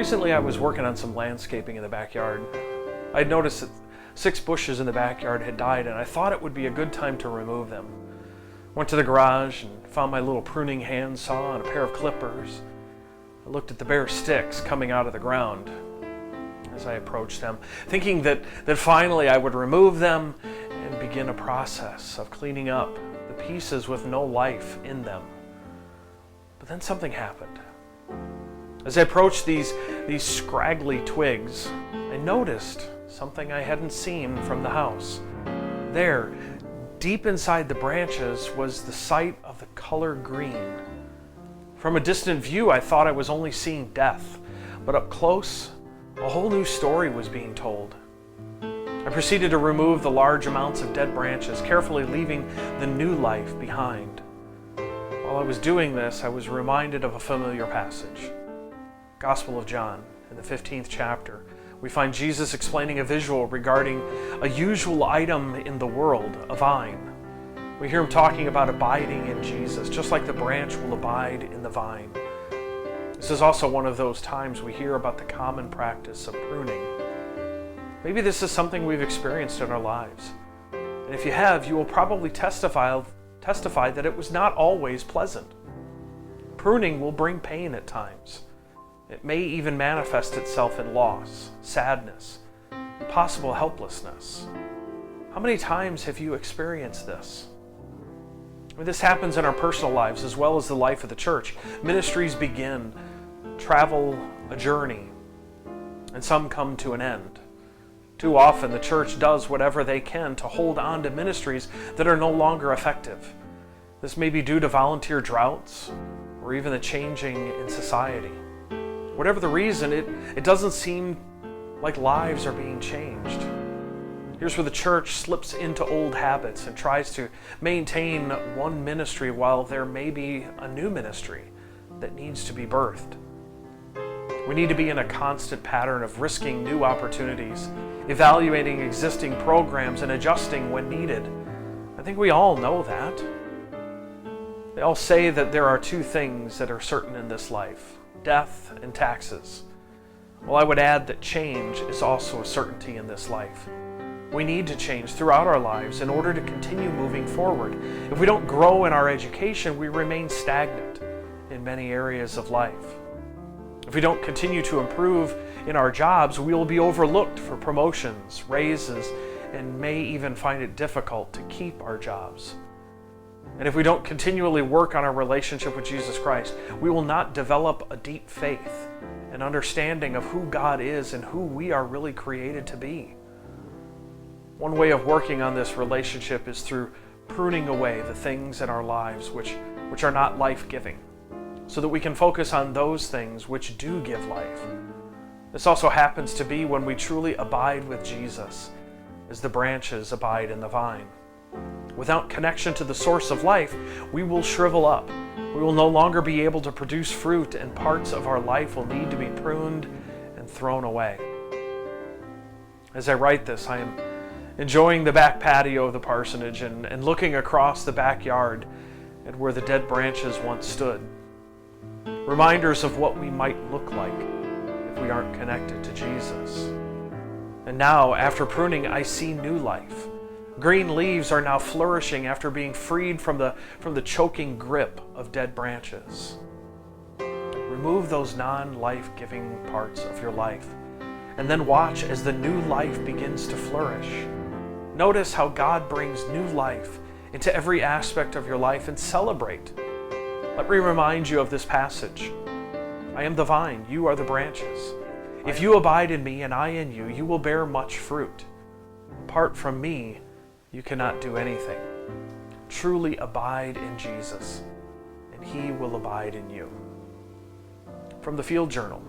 Recently I was working on some landscaping in the backyard. I had noticed that 6 bushes in the backyard had died, and I thought it would be a good time to remove them. Went to the garage and found my little pruning handsaw and a pair of clippers. I looked at the bare sticks coming out of the ground as I approached them, thinking that finally I would remove them and begin a process of cleaning up the pieces with no life in them. But then something happened. As I approached these scraggly twigs, I noticed something I hadn't seen from the house. There, deep inside the branches, was the sight of the color green. From a distant view, I thought I was only seeing death, but up close, a whole new story was being told. I proceeded to remove the large amounts of dead branches, carefully leaving the new life behind. While I was doing this, I was reminded of a familiar passage. Gospel of John, in the 15th chapter, we find Jesus explaining a visual regarding a usual item in the world, a vine. We hear him talking about abiding in Jesus, just like the branch will abide in the vine. This is also one of those times we hear about the common practice of pruning. Maybe this is something we've experienced in our lives. And if you have, you will probably testify that it was not always pleasant. Pruning will bring pain at times. It may even manifest itself in loss, sadness, and possible helplessness. How many times have you experienced this? This happens in our personal lives as well as the life of the church. Ministries begin, travel a journey, and some come to an end. Too often the church does whatever they can to hold on to ministries that are no longer effective. This may be due to volunteer droughts or even the changing in society. Whatever the reason, it doesn't seem like lives are being changed. Here's where the church slips into old habits and tries to maintain one ministry while there may be a new ministry that needs to be birthed. We need to be in a constant pattern of risking new opportunities, evaluating existing programs, and adjusting when needed. I think we all know that. They all say that there are 2 things that are certain in this life: death and taxes. Well, I would add that change is also a certainty in this life. We need to change throughout our lives in order to continue moving forward. If we don't grow in our education, we remain stagnant in many areas of life. If we don't continue to improve in our jobs, we will be overlooked for promotions, raises, and may even find it difficult to keep our jobs. And if we don't continually work on our relationship with Jesus Christ, we will not develop a deep faith and understanding of who God is and who we are really created to be. One way of working on this relationship is through pruning away the things in our lives which are not life-giving, so that we can focus on those things which do give life. This also happens to be when we truly abide with Jesus, as the branches abide in the vine. Without connection to the source of life, we will shrivel up. We will no longer be able to produce fruit, and parts of our life will need to be pruned and thrown away. As I write this, I am enjoying the back patio of the parsonage and looking across the backyard at where the dead branches once stood. Reminders of what we might look like if we aren't connected to Jesus. And now, after pruning, I see new life. Green leaves are now flourishing after being freed from the choking grip of dead branches. Remove those non-life-giving parts of your life, and then watch as the new life begins to flourish. Notice how God brings new life into every aspect of your life, and celebrate. Let me remind you of this passage. I am the vine, you are the branches. If you abide in me and I in you, you will bear much fruit. Apart from me, you cannot do anything. Truly abide in Jesus, and he will abide in you. From the Field Journal,